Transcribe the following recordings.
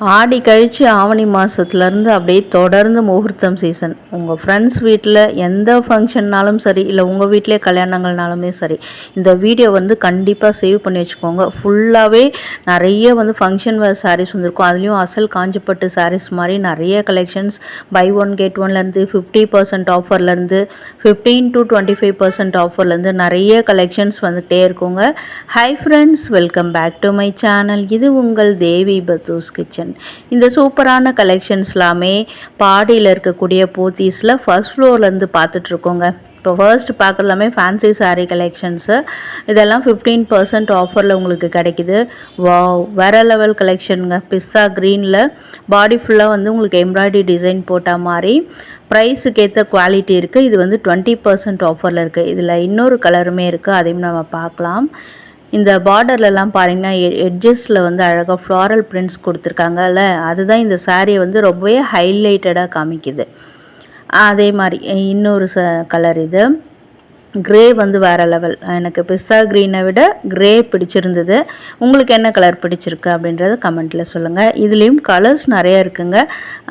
ஆடி கழித்து ஆவணி மாதத்துலேருந்து அப்படியே தொடர்ந்து முகூர்த்தம் சீசன். உங்கள் ஃப்ரெண்ட்ஸ் வீட்டில் எந்த ஃபங்க்ஷன்னாலும் சரி, இல்லை உங்கள் வீட்டிலே கல்யாணங்கள்னாலுமே சரி, இந்த வீடியோ வந்து கண்டிப்பாக சேவ் பண்ணி வச்சுக்கோங்க. ஃபுல்லாகவே நிறைய வந்து ஃபங்க்ஷன் வேர் சாரீஸ் வந்துருக்கும். அதுலேயும் அசல் காஞ்சிப்பட்டு சாரீஸ் மாதிரி நிறைய கலெக்ஷன்ஸ் பை ஒன் கெட் ஒன்லேருந்து 50% ஆஃபர்லேருந்து 15 to 25% ஆஃபர்லேருந்து நிறைய கலெக்ஷன்ஸ் வந்துகிட்டே இருக்குங்க. Hi friends, welcome back to my channel. இது உங்கள் தேவி பத்தூஸ் கிச்சன். இந்த சூப்பரான கலெக்ஷன்ஸ் எல்லாமே பாடியில் இருக்கக்கூடிய போத்தீஸில் ஃபர்ஸ்ட் ஃப்ளோர்லேருந்து பார்த்துட்ருக்கோங்க. இப்போ ஃபர்ஸ்ட் பார்க்குறதுலாமே ஃபேன்சி சாரீ கலெக்ஷன்ஸு. இதெல்லாம் 15% ஆஃபரில் உங்களுக்கு கிடைக்கிது. வாவ், வேறு லெவல் கலெக்ஷனுங்க. பிஸ்தா க்ரீனில் பாடி ஃபுல்லாக வந்து உங்களுக்கு எம்ப்ராய்டரி டிசைன் போட்ட மாதிரி ப்ரைஸுக்கு ஏற்ற குவாலிட்டி இருக்குது. இது வந்து 20% ஆஃபரில் இருக்குது. இதில் இன்னொரு கலருமே இருக்குது, அதையும் நம்ம பார்க்கலாம். இந்த பார்டர்லலாம் பாருங்கன்னா எட்ஜஸில் வந்து அழகாக ஃப்ளாரல் பிரிண்ட்ஸ் கொடுத்துருக்காங்கல்ல, அதுதான் இந்த சாரியை வந்து ரொம்பவே ஹைலைட்டடாக காமிக்குது. அதே மாதிரி இன்னொரு கலர் இது க்ரே வந்து வேறு லெவல். எனக்கு பிஸ்தா க்ரீனை விட க்ரே பிடிச்சிருந்தது. உங்களுக்கு என்ன கலர் பிடிச்சிருக்கு அப்படின்றத கமெண்ட்டில் சொல்லுங்கள். இதுலேயும் கலர்ஸ் நிறையா இருக்குங்க.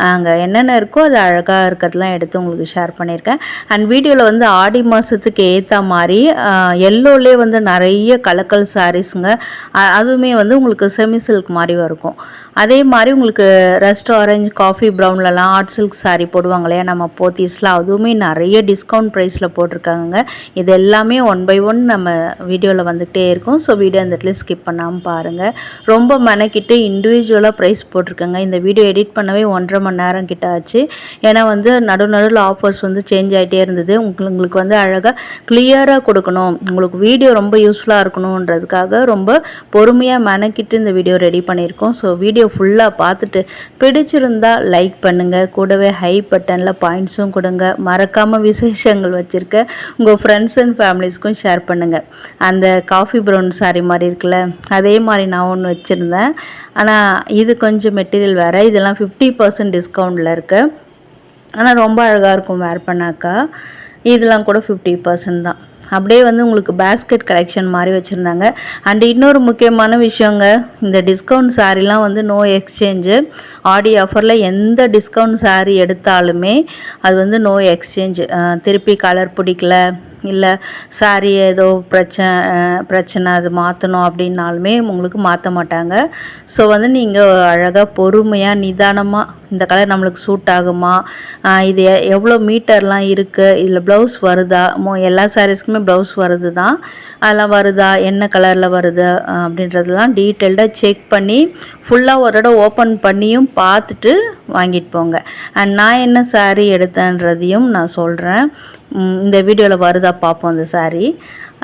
அங்கே என்னென்ன இருக்கோ அது அழகாக இருக்கிறதுலாம் எடுத்து உங்களுக்கு ஷேர் பண்ணியிருக்கேன். அண்ட் வீடியோவில் வந்து ஆடி மாதத்துக்கு ஏற்ற மாதிரி எல்லோலே வந்து நிறைய கலக்கல் சாரீஸுங்க. அதுவுமே வந்து உங்களுக்கு செமி சில்க் மாதிரி இருக்கும். அதே மாதிரி உங்களுக்கு ரெஸ்ட் ஆரஞ்சு காஃபி ப்ரௌன்லலாம் ஆர்ட் சில்க் சாரீ போடுவாங்க இல்லையா நம்ம போத்தீஸில், அதுவுமே நிறைய டிஸ்கவுண்ட் ப்ரைஸில் போட்டிருக்காங்க. இது எல்லாமே ஒன் பை ஒன் நம்ம வீடியோவில் வந்துகிட்டே இருக்கும். ஸோ வீடியோ இந்த இடத்துல ஸ்கிப் பண்ணாமல் பாருங்கள். ரொம்ப மெனக்கிட்டு இண்டிவிஜுவலாக ப்ரைஸ் போட்டிருக்கேங்க. இந்த வீடியோ எடிட் பண்ணவே 1.5 மணி நேரம் கிட்ட ஆச்சு. ஏன்னா வந்து நடுவில் ஆஃபர்ஸ் வந்து சேஞ்ச் ஆகிட்டே இருந்தது. உங்களுக்கு வந்து அழகாக கிளியராக கொடுக்கணும், உங்களுக்கு வீடியோ ரொம்ப யூஸ்ஃபுல்லாக இருக்கணுன்றதுக்காக ரொம்ப பொறுமையாக மெனக்கிட்டு இந்த வீடியோ ரெடி பண்ணியிருக்கோம். ஸோ வீடியோ ஃபுல்லாக பார்த்துட்டு பிடிச்சிருந்தா லைக் பண்ணுங்கள், கூடவே ஹை பட்டனில் பாயிண்ட்ஸும் கொடுங்க. மறக்காமல் விசேஷங்கள் வச்சுருக்க உங்கள் ஃப்ரெண்ட்ஸ் அண்ட் ஃபேமிலிஸ்க்கும் ஷேர் பண்ணுங்கள். அந்த காஃபி ப்ரௌன் சாரீ மாதிரி இருக்குல்ல, அதே மாதிரி நான் ஒன்று வச்சுருந்தேன். ஆனால் இது கொஞ்சம் மெட்டீரியல் வேறு. இதெல்லாம் 50% டிஸ்கவுண்டில் இருக்குது. ஆனால் ரொம்ப அழகாக இருக்கும் வேர் பண்ணாக்கா. இதெல்லாம் கூட 50% தான். அப்படியே வந்து உங்களுக்கு பேஸ்கெட் கலெக்ஷன் மாதிரி வச்சுருந்தாங்க. அண்ட் இன்னொரு முக்கியமான விஷயங்க, இந்த டிஸ்கவுண்ட் சாரீலாம் வந்து நோ எக்ஸ்சேஞ்சு. ஆடி ஆஃபரில் எந்த டிஸ்கவுண்ட் சாரீ எடுத்தாலுமே அது வந்து நோ எக்ஸ்சேஞ்சு. திருப்பி கலர் பிடிக்கல, இல்லை சாரீ ஏதோ பிரச்சனை அது மாற்றணும் அப்படின்னாலுமே உங்களுக்கு மாற்ற மாட்டாங்க. ஸோ வந்து நீங்கள் அழகாக பொறுமையாக நிதானமாக இந்த கலர் நம்மளுக்கு சூட் ஆகுமா, இது எவ்வளோ மீட்டர்லாம் இருக்குது, இதில் ப்ளவுஸ் வருதா, எல்லா சாரீஸ்க்குமே ப்ளவுஸ் வருது தான், அதெல்லாம் வருதா, என்ன கலரில் வருது அப்படின்றதெல்லாம் டீட்டெயில்டாக செக் பண்ணி ஃபுல்லாக ஒரு தடவை ஓப்பன் பண்ணியும் பார்த்துட்டு வாங்கிட்டு போங்க. அண்ட் நான் என்ன சாரீ எடுத்தேன்றதையும் நான் சொல்கிறேன். இந்த வீடியோவில் வருதா பார்ப்போம் அந்த சாரீ.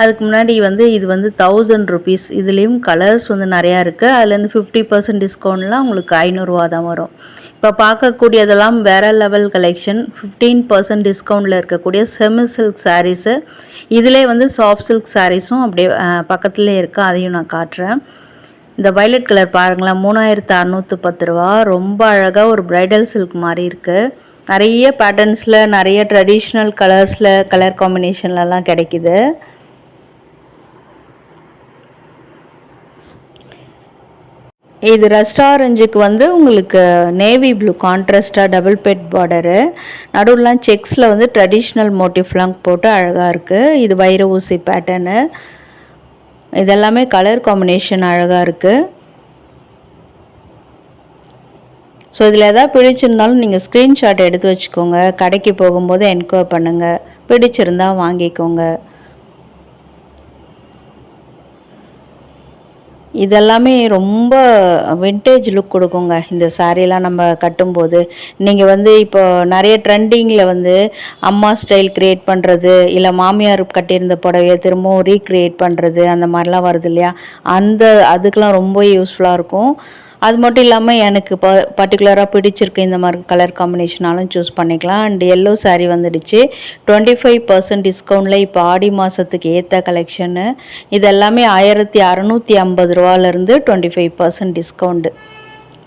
அதுக்கு முன்னாடி வந்து இது வந்து 1000 ருபீஸ். இதுலேயும் கலர்ஸ் வந்து நிறையா இருக்குது. அதுலேருந்து 50% டிஸ்கவுண்ட்லாம் உங்களுக்கு 500 ரூபா தான் வரும். இப்போ பார்க்கக்கூடியதெல்லாம் வேறு லெவல் கலெக்ஷன். 15% டிஸ்கவுண்டில் இருக்கக்கூடிய செமி சில்க் சாரீஸு. இதிலே வந்து சாஃப்ட் சில்க் சாரீஸும் அப்படியே பக்கத்துலேயே இருக்குது, அதையும் நான் காட்டுறேன். இந்த வயலட் கலர் பாருங்களேன், 3610 ரூபா. ரொம்ப அழகாக ஒரு ப்ரைடல் சில்க் மாதிரி இருக்குது. நிறைய பேட்டர்ன்ஸில் நிறைய ட்ரெடிஷ்னல் கலர்ஸில் கலர் காம்பினேஷன்லலாம் கிடைக்கிது. இது ரெஸ்ட் ஆரஞ்சுக்கு வந்து உங்களுக்கு நேவி ப்ளூ கான்ட்ராஸ்டாக டபுள் பெட் பார்டரு, நடுவுலாம் செக்ஸில் வந்து ட்ரெடிஷ்னல் மோட்டிவ்லாம் போட்டு அழகாக இருக்குது. இது வைர ஊசி பேட்டர்னு. இதெல்லாமே கலர் காம்பினேஷன் அழகாக இருக்குது. ஸோ இதில் எதாவது பிடிச்சிருந்தாலும் நீங்கள் ஸ்க்ரீன்ஷாட் எடுத்து வச்சுக்கோங்க. கடைக்கு போகும்போது என்கொயர் பண்ணுங்கள், பிடிச்சிருந்தால் வாங்கிக்கோங்க. இதெல்லாமே ரொம்ப வின்டேஜ் லுக் கொடுக்குங்க இந்த சாரீலாம் நம்ம கட்டும்போது. நீங்கள் வந்து இப்போ நிறைய ட்ரெண்டிங்கில் வந்து அம்மா ஸ்டைல் க்ரியேட் பண்ணுறது, இல்லை மாமியார் கட்டியிருந்த புடவையை திரும்பவும் ரீக்ரியேட் பண்ணுறது, அந்த மாதிரிலாம் வருது இல்லையா, அதுக்கெலாம் ரொம்ப யூஸ்ஃபுல்லாக இருக்கும். அது மட்டும் இல்லாமல் எனக்கு பர்டிகுலராக பிடிச்சிருக்கு இந்த மாதிரி கலர் காம்பினேஷனாலும் சூஸ் பண்ணிக்கலாம். அண்ட் எல்லோ சாரீ வந்துடுச்சு 25% டிஸ்கவுண்டில். இப்போ ஆடி மாதத்துக்கு ஏற்ற கலெக்ஷனு. இது எல்லாமே 1650 ரூபாலேருந்து 25% டிஸ்கவுண்டு.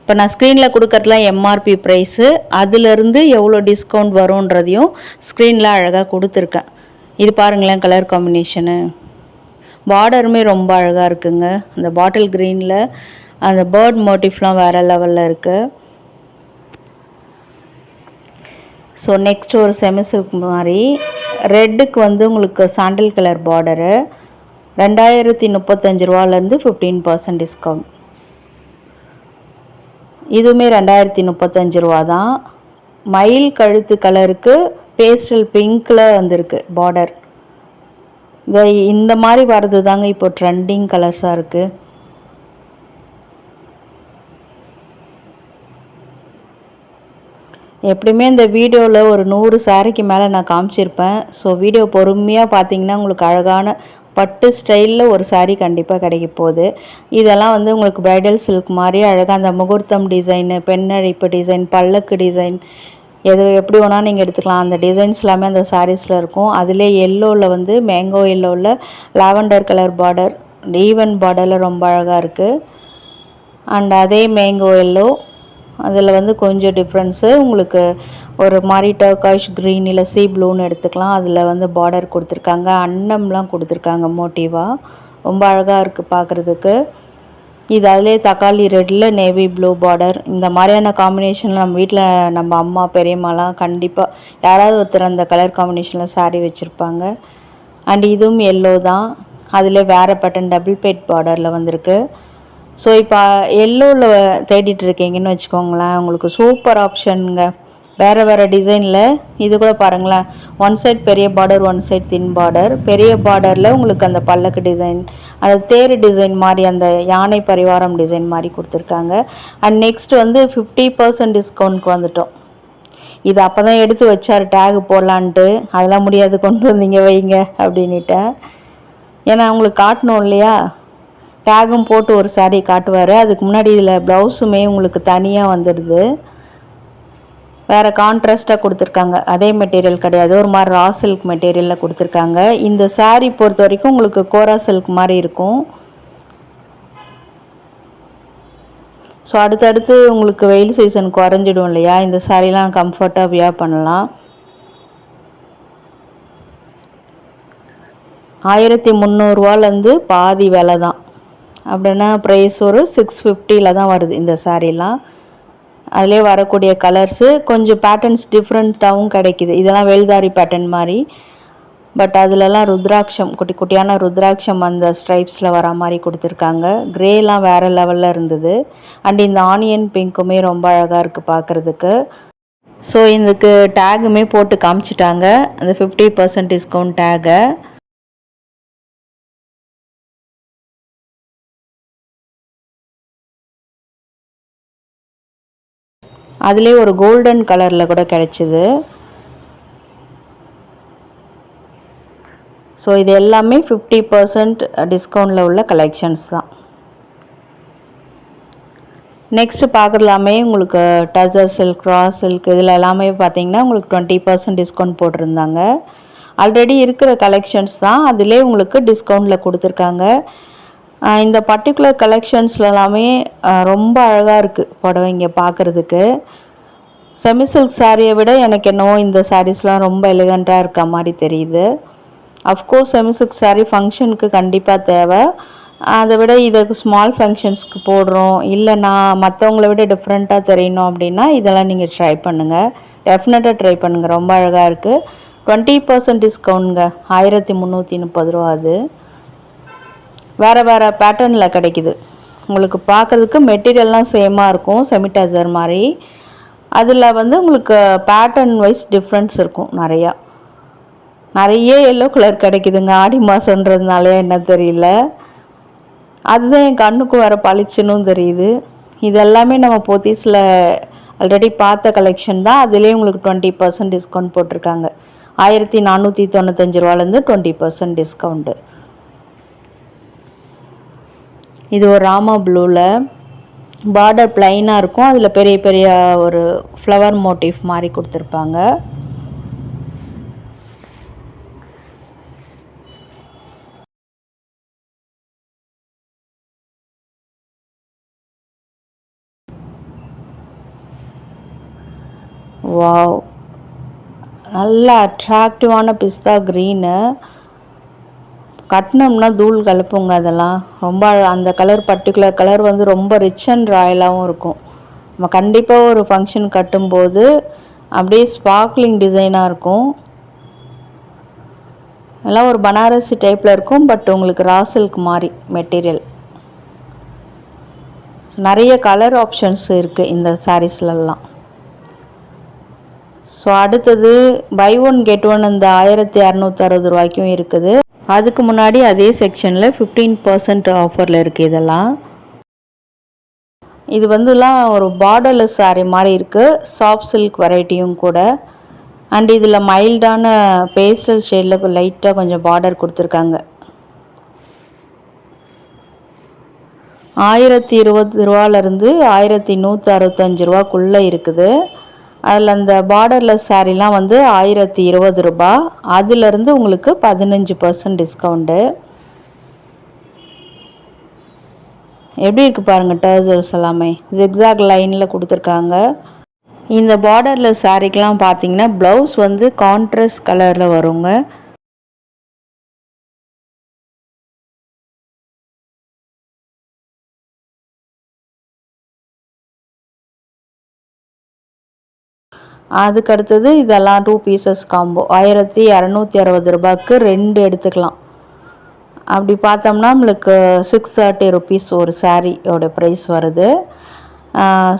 இப்போ நான் ஸ்க்ரீனில் கொடுக்கறதுலாம் எம்ஆர்பி ப்ரைஸு. அதிலிருந்து எவ்வளோ டிஸ்கவுண்ட் வரும்ன்றதையும் ஸ்க்ரீனில் அழகாக கொடுத்துருக்கேன். இது பாருங்களேன் கலர் காம்பினேஷனு. பார்டருமே ரொம்ப அழகாக இருக்குங்க. அந்த பாட்டில் க்ரீனில் அந்த பேர்ட் மோட்டிஃப்லாம் வேறு லெவலில் இருக்குது. ஸோ நெக்ஸ்ட் ஒரு செமி சில்க் மாதிரி ரெட்டுக்கு வந்து உங்களுக்கு சாண்டில் கலர் பார்டரு 2035 ரூபாலேருந்து 15% டிஸ்கவுண்ட். இதுவுமே 2035 ரூபா தான். மயில் கழுத்து கலருக்கு பேஸ்டல் பிங்க்கில் வந்திருக்கு பார்டர். இந்த மாதிரி வர்றது தாங்க இப்போ ட்ரெண்டிங் கலர்ஸாக இருக்குது. எப்படியுமே இந்த வீடியோவில் ஒரு 100 சாரீக்கு மேலே நான் காமிச்சிருப்பேன். ஸோ வீடியோ பொறுமையாக பார்த்தீங்கன்னா உங்களுக்கு அழகான பட்டு ஸ்டைலில் ஒரு சாரீ கண்டிப்பாக கிடைக்க போகுது. இதெல்லாம் வந்து உங்களுக்கு ப்ரைடல் சில்க் மாதிரி அழகாக அந்த முகூர்த்தம் டிசைனு, பெண்ணழைப்பு டிசைன், பல்லக்கு டிசைன் எப்படி வேணால் நீங்கள் எடுத்துக்கலாம். அந்த டிசைன்ஸ் எல்லாமே அந்த சாரீஸில் இருக்கும். அதிலே எல்லோவில் வந்து மேங்கோ எல்லோவில் லாவெண்டர் கலர் பார்டர், ஈவன் பார்டரில் ரொம்ப அழகாக இருக்குது. அண்ட் அதே மேங்கோ எல்லோ அதில் வந்து கொஞ்சம் டிஃப்ரென்ஸு உங்களுக்கு ஒரு மாதிரி டர்காஷ் க்ரீன் இல்லை சீ ப்ளூன்னு எடுத்துக்கலாம். அதில் வந்து பார்டர் கொடுத்துருக்காங்க, அன்னம்லாம் கொடுத்துருக்காங்க மோட்டிவாக. ரொம்ப அழகாக இருக்குது பார்க்குறதுக்கு. இது அதிலே தக்காளி ரெட்டில் நேவி ப்ளூ பார்டர். இந்த மாதிரியான காம்பினேஷனில் நம்ம வீட்டில் நம்ம அம்மா பெரியம்மாலாம் கண்டிப்பாக யாராவது ஒருத்தர் அந்த கலர் காம்பினேஷனில் சாரீ வச்சுருப்பாங்க. அண்ட் இதுவும் எல்லோ தான். அதில் வேறு பேட்டர்ன் டபுள் பேட் பார்டரில் வந்திருக்கு. ஸோ இப்போ எல்லோவில் தேடிட்டுருக்கீங்கன்னு வச்சுக்கோங்களேன், உங்களுக்கு சூப்பர் ஆப்ஷனுங்க. வேறு டிசைனில் இது கூட பாருங்களேன், ஒன் சைட் பெரிய பார்டர், ஒன் சைட் தின் பார்டர். பெரிய பார்டரில் உங்களுக்கு அந்த பல்லக்கு டிசைன், அந்த தேர் டிசைன் மாதிரி, அந்த யானை பரிவாரம் டிசைன் மாதிரி கொடுத்துருக்காங்க. அண்ட் நெக்ஸ்ட் வந்து 50% டிஸ்கவுண்ட்க்கு வந்துட்டோம். இது அப்போ தான் எடுத்து வச்சார் டேக் போடலான்ட்டு. அதெல்லாம் முடியாது, கொண்டு வந்தீங்க வைங்க அப்படின்ட்டேன். ஏன்னா உங்களுக்கு காட்டணும் இல்லையா, டேகும் போட்டு ஒரு சாரீ காட்டுவார். அதுக்கு முன்னாடி இதில் ப்ளவுஸுமே உங்களுக்கு தனியாக வந்துடுது. வேறு கான்ட்ராஸ்ட்டாக கொடுத்துருக்காங்க. அதே மெட்டீரியல் கிடையாது, ஒரு மாதிரி ரா சில்க் மெட்டீரியலில் கொடுத்துருக்காங்க. இந்த சாரீ பொறுத்த வரைக்கும் உங்களுக்கு கோரா சில்க் மாதிரி இருக்கும். ஸோ அடுத்தடுத்து உங்களுக்கு வெயில் சீசன் குறைஞ்சிடும் இல்லையா, இந்த சாரீலாம் கம்ஃபர்ட்டாக வியர் பண்ணலாம். 1300 பாதி விலை தான். அப்படின்னா ப்ரைஸ் ஒரு 650 தான் வருது இந்த சாரீலாம். அதிலே வரக்கூடிய கலர்ஸு கொஞ்சம் பேட்டர்ன்ஸ் டிஃப்ரெண்ட்டாகவும் கிடைக்கிது. இதெல்லாம் வேல்தாரி பேட்டர்ன் மாதிரி, பட் அதிலலாம் ருத்ராட்சம், குட்டி குட்டியான ருத்ராட்சம் அந்த ஸ்ட்ரைப்ஸில் வர மாதிரி கொடுத்துருக்காங்க. க்ரேலாம் வேறு லெவலில் இருந்தது. அண்ட் இந்த ஆனியன் பிங்க்குமே ரொம்ப அழகாக இருக்குது பார்க்குறதுக்கு. ஸோ இதுக்கு டேகுமே போட்டு காமிச்சிட்டாங்க, அந்த 50% டிஸ்கவுண்ட் டேகை. அதிலே ஒரு கோல்டன் கலரில் கூட கிடைச்சிது. ஸோ இது எல்லாமே 50% டிஸ்கவுண்டில் உள்ள கலெக்ஷன்ஸ் தான். நெக்ஸ்ட்டு பார்க்குறலாமே உங்களுக்கு டசர் சில்க், ரா சில்க் இதில் எல்லாமே பார்த்தீங்கன்னா உங்களுக்கு 20% டிஸ்கவுண்ட் போட்டிருந்தாங்க. ஆல்ரெடி இருக்கிற கலெக்ஷன்ஸ் தான், அதிலே உங்களுக்கு டிஸ்கவுண்டில் கொடுத்துருக்காங்க. இந்த பர்டிகுலர் கலெக்ஷன்ஸில் எல்லாமே ரொம்ப அழகாக இருக்குது புடவைங்க பார்க்குறதுக்கு. செமி சில்க் சாரியை விட எனக்கு என்னவோ இந்த சாரீஸ்லாம் ரொம்ப எலிகண்ட்டாக இருக்க மாதிரி தெரியுது. அஃப்கோர்ஸ் செமி சில்க் சாரீ ஃபங்க்ஷனுக்கு கண்டிப்பாக தேவை. அதை விட இதை ஸ்மால் ஃபங்க்ஷன்ஸ்க்கு போடுறோம், இல்லை நான் மற்றவங்கள விட டிஃப்ரெண்ட்டாக தெரியணும் அப்படின்னா இதெல்லாம் நீங்கள் ட்ரை பண்ணுங்கள், டெஃபினட்டாக ட்ரை பண்ணுங்கள். ரொம்ப அழகாக இருக்குது. 20% டிஸ்கவுண்ட்ங்க, 1330 ரூபா. அது வேறு பேட்டர்னில் கிடைக்கிது. உங்களுக்கு பார்க்குறதுக்கு மெட்டீரியல்லாம் சேமாக இருக்கும், செமிடசர் மாதிரி. அதில் வந்து உங்களுக்கு பேட்டர்ன் வைஸ் டிஃப்ரென்ஸ் இருக்கும். நிறைய எல்லோ கலர் கிடைக்குதுங்க. ஆடி மாதன்றதுனாலையா என்ன தெரியல, அதுதான் என் கண்ணுக்கு வேறு பளிச்சுன்னு தெரியுது. இதெல்லாமே நம்ம போத்தீஸில் ஆல்ரெடி பார்த்த கலெக்ஷன் தான். அதிலே உங்களுக்கு 20% டிஸ்கவுண்ட் போட்டிருக்காங்க. 1495 ரூபாலேருந்து 20% டிஸ்கவுண்ட்டு. இது ஒரு ராமா ப்ளூவில் பார்டர் பிளைனாக இருக்கும், அதில் பெரிய பெரிய ஒரு ஃப்ளவர் மோட்டிவ் மாதிரி கொடுத்துருப்பாங்க. வாவ், நல்ல அட்ராக்டிவான பிஸ்தா க்ரீனு. கட்டினோம்னா தூள் கலப்புங்க. அதெல்லாம் ரொம்ப அந்த கலர் பர்டிகுலர் கலர் வந்து ரொம்ப ரிச் அண்ட் ராயலாகவும் இருக்கும். நம்ம கண்டிப்பாக ஒரு ஃபங்க்ஷன் கட்டும்போது அப்படியே ஸ்பார்க்லிங் டிசைனாக இருக்கும். எல்லாம் ஒரு பனாரசி டைப்பில் இருக்கும். பட் உங்களுக்கு ரா சில்க் மாதிரி மெட்டீரியல். நிறைய கலர் ஆப்ஷன்ஸ் இருக்குது இந்த சாரீஸ்லலாம். ஸோ அடுத்தது பை ஒன் கெட் ஒன் இந்த 1660 ரூபாய்க்கும் இருக்குது. அதுக்கு முன்னாடி அதே செக்ஷனில் 15% ஆஃபரில் இருக்குது. இதெல்லாம் இது வந்துலாம் ஒரு பார்டர்லெஸ் சாரீ மாதிரி இருக்குது. சாஃப்ட் சில்க் வெரைட்டியும் கூட. அண்ட் இதில் மைல்டான பேஸ்டல் ஷேடில் லைட்டாக கொஞ்சம் பார்டர் கொடுத்துருக்காங்க. 1020 ரூபாலேருந்து 1165 ரூபாக்குள்ளே இருக்குது. அதில் அந்த பார்டர்லெஸ் சாரீலாம் வந்து 1020 ரூபா. அதிலிருந்து உங்களுக்கு 15% டிஸ்கவுண்ட்டு. எப்படி இருக்குது பாருங்கள். டர்சல்ஸ் எல்லாமே ஜிக்ஸாக் லைனில் கொடுத்துருக்காங்க. இந்த பார்டர்லெஸ் சாரீக்கெலாம் பார்த்தீங்கன்னா ப்ளவுஸ் வந்து கான்ட்ராஸ்ட் கலரில் வருங்க. அதுக்கு அடுத்தது இதெல்லாம் 2 பீசஸ் காம்போ 1260 ரூபாய்க்கு 2 எடுத்துக்கலாம். அப்படி பார்த்தோம்னா நம்மளுக்கு 630 ருபீஸ் ஒரு சாரியோட ப்ரைஸ் வருது.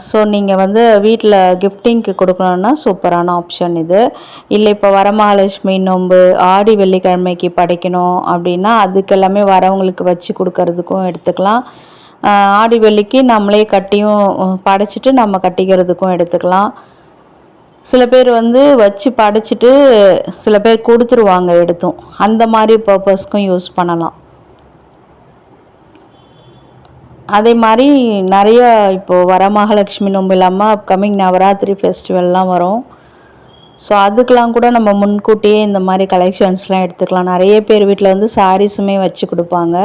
ஸோ நீங்கள் வந்து வீட்டில் கிஃப்டிங்க்கு கொடுக்கணுன்னா சூப்பரான ஆப்ஷன் இது. இல்லை இப்போ வரமகாலட்சுமி நோன்பு ஆடி வெள்ளிக்கிழமைக்கு படைக்கணும் அப்படின்னா அதுக்கெல்லாமே வரவங்களுக்கு வச்சு கொடுக்கறதுக்கும் எடுத்துக்கலாம். ஆடி வெள்ளிக்கு நம்மளே கட்டியும் படைச்சிட்டு நம்ம கட்டிக்கிறதுக்கும் எடுத்துக்கலாம். சில பேர் வந்து வச்சு படைச்சிட்டு சில பேர் கொடுத்துருவாங்க எடுத்தும். அந்த மாதிரி பர்பஸ்க்கும் யூஸ் பண்ணலாம். அதே மாதிரி நிறைய இப்போது வரமகாலட்சுமி நோன்பு இல்லாமல் அப்கமிங் நவராத்திரி ஃபெஸ்டிவல்லாம் வரும். ஸோ அதுக்கெலாம் கூட நம்ம முன்கூட்டியே இந்த மாதிரி கலெக்ஷன்ஸ்லாம் எடுத்துக்கலாம். நிறைய பேர் வீட்டில் வந்து சாரீஸுமே வச்சு கொடுப்பாங்க.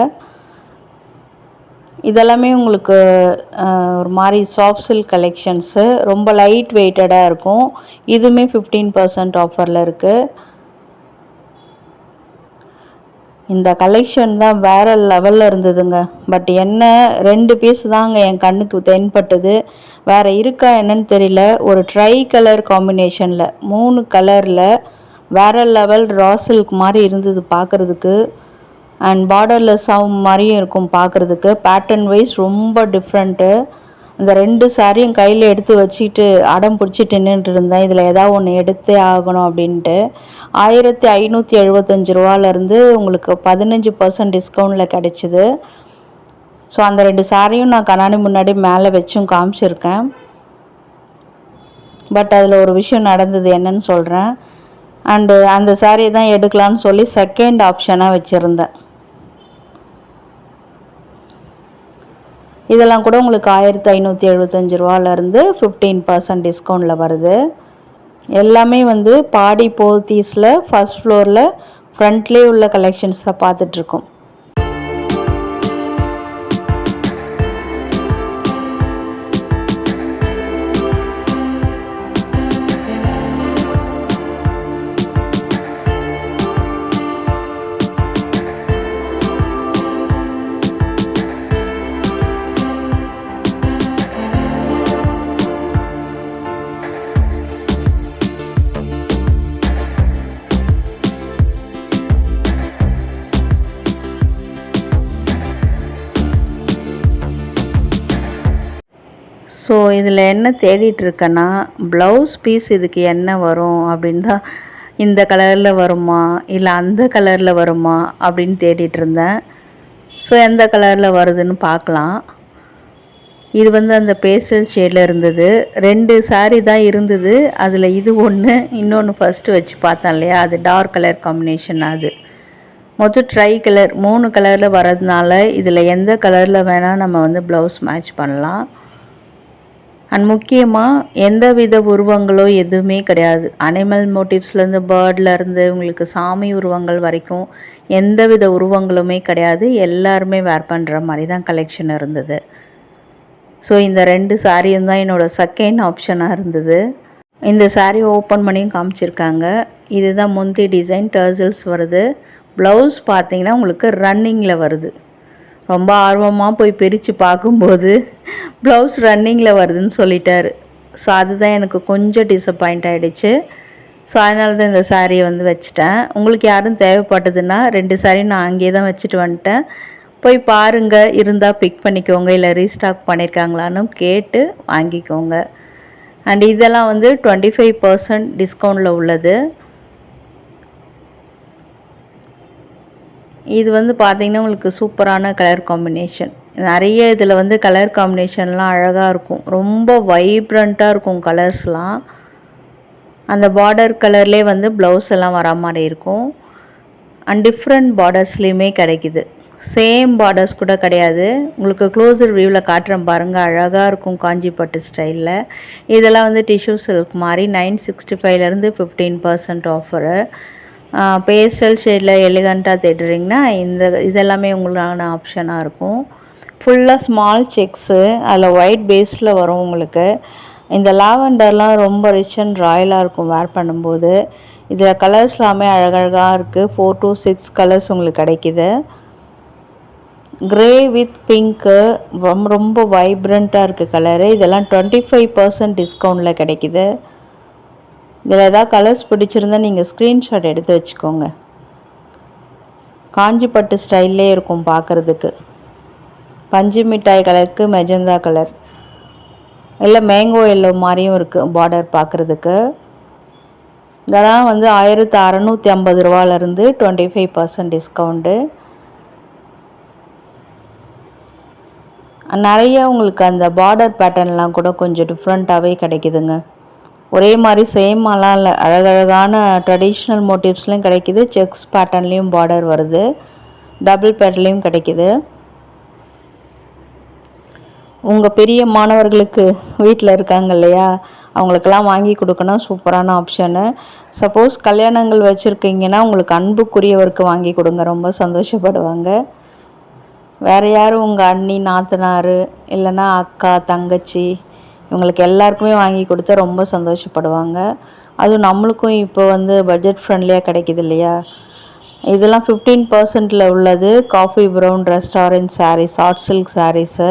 இதெல்லாமே உங்களுக்கு ஒரு மாதிரி சாஃப்ட் சில்க் கலெக்ஷன்ஸு ரொம்ப லைட் வெயிட்டடாக இருக்கும். இதுவுமே 15% ஆஃபரில் இருக்குது. இந்த கலெக்ஷன் தான் வேறு லெவலில் இருந்ததுங்க. பட் என்ன 2 பீஸ் தாங்க என் கண்ணுக்கு தென்பட்டது. வேறு இருக்கா என்னன்னு தெரியல. ஒரு ட்ரை கலர் காம்பினேஷனில் 3 கலரில் வேறு லெவல் ரா சில்க் மாதிரி இருந்தது பார்க்குறதுக்கு. அண்ட் பார்டர்லெஸ் மாதிரியும் இருக்கும் பார்க்குறதுக்கு. பேட்டர்ன் வைஸ் ரொம்ப டிஃப்ரெண்ட்டு. இந்த 2 சாரியும் கையில் எடுத்து வச்சுட்டு அடம் பிடிச்சிட்டு நின்றுட்டு இருந்தேன். இதில் ஏதாவது ஒன்று எடுத்தே ஆகணும் அப்படின்ட்டு. 1575 ரூபாலேருந்து உங்களுக்கு 15% டிஸ்கவுண்டில் கிடச்சிது. ஸோ அந்த 2 சாரியும் நான் கண்ணாடி முன்னாடி மேலே வச்சும் காமிச்சிருக்கேன். பட் அதில் ஒரு விஷயம் நடந்தது, என்னன்னு சொல்கிறேன். அண்டு அந்த சாரியை தான் எடுக்கலான்னு சொல்லி செகண்ட் ஆப்ஷனாக வச்சுருந்தேன். இதெல்லாம் கூட உங்களுக்கு 1575 ரூபாலேருந்து 15% டிஸ்கவுண்டில் வருது. எல்லாமே வந்து பாடி போத்தீஸில் ஃபர்ஸ்ட் ஃப்ளோரில் ஃப்ரண்ட்லேயே உள்ள கலெக்ஷன்ஸ் தான் பார்த்துட்ருக்கோம். ஸோ இதில் என்ன தேடிட்டுருக்கேன்னா ப்ளவுஸ் பீஸ் இதுக்கு என்ன வரும் அப்படின்னு தான். இந்த கலரில் வருமா இல்லை அந்த கலரில் வருமா அப்படின்னு தேடிட்டுருந்தேன். ஸோ எந்த கலரில் வருதுன்னு பார்க்கலாம். இது வந்து அந்த பேஸ்டல் ஷேடில் இருந்தது. 2 சாரீ தான் இருந்தது. அதில் இது ஒன்று, இன்னொன்று ஃபஸ்ட்டு வச்சு பார்த்தேன் இல்லையா, அது டார்க் கலர் காம்பினேஷன். அது மொத்தம் ட்ரை கலர் 3 கலரில் வரதுனால இதில் எந்த கலரில் வேணால் நம்ம வந்து ப்ளவுஸ் மேட்ச் பண்ணலாம். அண்ட் முக்கியமாக எந்த வித உருவங்களோ எதுவுமே கிடையாது. அனிமல் மோட்டிவ்ஸ்லேருந்து பேர்ட்லேருந்து உங்களுக்கு சாமி உருவங்கள் வரைக்கும் எந்த வித உருவங்களுமே கிடையாது. எல்லாருமே வேர் பண்ணுற மாதிரி தான் கலெக்ஷன் இருந்தது. ஸோ இந்த 2 சாரியும் தான் என்னோடய செகண்ட் ஆப்ஷனாக இருந்தது. இந்த சாரீ ஓப்பன் பண்ணியும் காமிச்சிருக்காங்க. இதுதான் முந்தி டிசைன், டர்சல்ஸ் வருது. ப்ளவுஸ் பார்த்தீங்கன்னா உங்களுக்கு ரன்னிங்கில் வருது. ரொம்ப ஆர்வமாக போய் பிரித்து பார்க்கும்போது ப்ளவுஸ் ரன்னிங்கில் வருதுன்னு சொல்லிட்டாரு. ஸோ அதுதான் எனக்கு கொஞ்சம் டிசப்பாயிண்ட் ஆகிடுச்சு. ஸோ அதனால தான் இந்த சாரியை வந்து வச்சுட்டேன். உங்களுக்கு யாரும் தேவைப்பட்டதுன்னா 2 சாரி நான் அங்கேயே தான் வச்சுட்டு வந்துட்டேன். போய் பாருங்கள், இருந்தால் பிக் பண்ணிக்கோங்க, இல்லை ரீஸ்டாக் பண்ணியிருக்காங்களான்னு கேட்டு வாங்கிக்கோங்க. அண்ட் இதெல்லாம் வந்து 25% டிஸ்கவுண்டில் உள்ளது. இது வந்து பார்த்திங்கன்னா உங்களுக்கு சூப்பரான கலர் காம்பினேஷன். நிறைய இதில் வந்து கலர் காம்பினேஷன்லாம் அழகாக இருக்கும். ரொம்ப வைப்ரண்ட்டாக இருக்கும் கலர்ஸ்லாம். அந்த பார்டர் கலர்லேயே வந்து ப்ளவுஸ் எல்லாம் வர மாதிரி இருக்கும். அண்ட் டிஃப்ரெண்ட் பார்டர்ஸ்லேயுமே கிடைக்கிது. சேம் பார்டர்ஸ் கூட கிடையாது. உங்களுக்கு க்ளோஸர் வியூவில் காட்டுறேன் பாருங்கள், அழகாக இருக்கும் காஞ்சிப்பட்டு ஸ்டைலில். இதெல்லாம் வந்து டிஷ்யூ சில்க் மாதிரி 965லேருந்து 15% ஆஃபரு. பேஸ்டல் ஷேடில் எலிகண்ட்டாக தேடுறீங்கன்னா இதெல்லாமே உங்களுக்கான ஆப்ஷனாக இருக்கும். ஃபுல்லாக ஸ்மால் செக்ஸு, அதில் ஒயிட் பேஸில் வரும் உங்களுக்கு. இந்த லாவெண்டர்லாம் ரொம்ப ரிச் அண்ட் ராயலாக இருக்கும் வேர் பண்ணும்போது. இதில் கலர்ஸ் எல்லாமே அழகழகாக இருக்குது. 4 to 6 கலர்ஸ் உங்களுக்கு கிடைக்கிது. க்ரே வித் பிங்க்கு ரொம்ப ரொம்ப வைப்ரண்ட்டாக இருக்குது கலரு. இதெல்லாம் 25% டிஸ்கவுண்டில் கிடைக்கிது. இதில் எதாவது கலர்ஸ் பிடிச்சிருந்தா நீங்கள் ஸ்க்ரீன்ஷாட் எடுத்து வச்சுக்கோங்க. காஞ்சிப்பட்டு ஸ்டைல்லே இருக்கும் பார்க்குறதுக்கு. பஞ்சு மிட்டாய் கலருக்கு மெஜந்தா கலர், இல்லை மேங்கோ எல்லோ மாதிரியும் இருக்குது பார்டர் பார்க்குறதுக்கு. இதெல்லாம் வந்து 1650 ரூபாலேருந்து 25% டிஸ்கவுண்ட்டு. நிறைய உங்களுக்கு அந்த பார்டர் பேட்டர்ன்லாம் கூட கொஞ்சம் டிஃப்ரெண்ட்டாகவே கிடைக்குதுங்க. ஒரே மாதிரி சேமாலாம் இல்லை, அழகழகான ட்ரெடிஷ்னல் மோட்டிவ்ஸ்லையும் கிடைக்கிது, செக்ஸ் பேட்டர்ன்லேயும் பார்டர் வருது, டபுள் பேட்டர்ன்லேயும் கிடைக்கிது. உங்கள் பெரிய மாணவர்களுக்கு வீட்டில் இருக்காங்க இல்லையா, அவங்களுக்கெல்லாம் வாங்கி கொடுக்கணும், சூப்பரான ஆப்ஷனு. சப்போஸ் கல்யாணங்கள் வச்சுருக்கீங்கன்னா உங்களுக்கு அன்புக்குரியவருக்கு வாங்கி கொடுங்க, ரொம்ப சந்தோஷப்படுவாங்க. வேறு யாரும் உங்கள் அண்ணி, நாத்தனார், இல்லைன்னா அக்கா, தங்கச்சி, இவங்களுக்கு எல்லாருக்குமே வாங்கி கொடுத்தா ரொம்ப சந்தோஷப்படுவாங்க. அதுவும் நம்மளுக்கும் இப்போ வந்து பட்ஜெட் ஃப்ரெண்ட்லியாக கிடைக்கிது இல்லையா. இதெல்லாம் 15%ல் உள்ளது. Coffee brown restaurant sarees, short silk sarees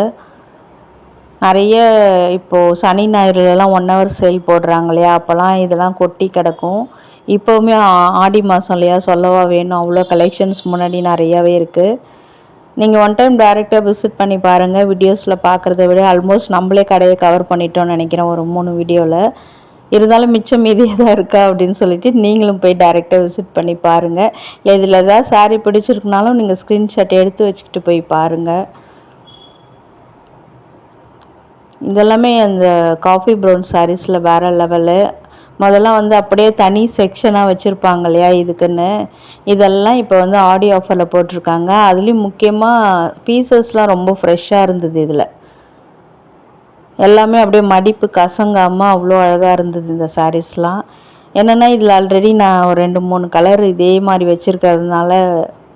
நிறைய இப்போது சனி ஞாயிறுலலாம் 1 hour சேல் போடுறாங்க இல்லையா, அப்போல்லாம் இதெல்லாம் கொட்டி கிடக்கும். இப்போவுமே ஆடி மாதம் இல்லையா, சொல்லவா வேணும், அவ்வளோ கலெக்ஷன்ஸ் முன்னாடி நிறையாவே இருக்குது. நீங்கள் ஒன் டைம் டைரெக்டாக விசிட் பண்ணி பாருங்கள். வீடியோஸில் பார்க்குறத விட ஆல்மோஸ்ட் நம்மளே கடையை கவர் பண்ணிட்டோம்னு நினைக்கிறேன் ஒரு 3 வீடியோவில். இருந்தாலும் மிச்சம் மீதியாக தான் இருக்கா அப்படின்னு சொல்லிட்டு நீங்களும் போய் டைரெக்டாக விசிட் பண்ணி பாருங்கள். இல்லை இதில் ஏதாவது சாரீ பிடிச்சிருக்குனாலும் நீங்கள் ஸ்க்ரீன்ஷாட் எடுத்து வச்சுக்கிட்டு போய் பாருங்கள். இதெல்லாமே அந்த காஃபி ப்ரௌன் சாரீஸில் வேறு லெவலு. முதல்ல வந்து அப்படியே தனி செக்ஷனாக வச்சுருப்பாங்க இல்லையா இதுக்குன்னு, இதெல்லாம் இப்போ வந்து ஆடி ஆஃபரில் போட்டிருக்காங்க. அதுலேயும் முக்கியமாக பீசஸ்லாம் ரொம்ப ஃப்ரெஷ்ஷாக இருந்தது. இதில் எல்லாமே அப்படியே மடிப்பு கசங்காமல் அவ்வளோ அழகாக இருந்தது இந்த சாரீஸ்லாம். என்னென்னா இதில் ஆல்ரெடி நான் ஒரு 2-3 கலர் இதே மாதிரி வச்சுருக்கிறதுனால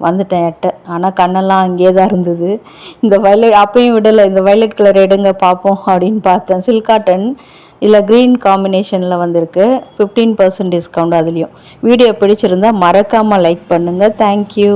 வந்துட்டேன் எட்ட. ஆனால் கண்ணெல்லாம் அங்கேயே தான் இருந்தது. இந்த வயலட் அப்பையும் விடலை, இந்த வயலட் கலர் எடுங்க பார்ப்போம் அப்படின்னு பார்த்தேன். சில்க் காட்டன் இதில் க்ரீன் காம்பினேஷனில் வந்திருக்கு. 15% டிஸ்கவுண்ட் அதுலேயும். வீடியோ பிடிச்சிருந்தால் மறக்காமல் லைக் பண்ணுங்கள். தேங்க்யூ.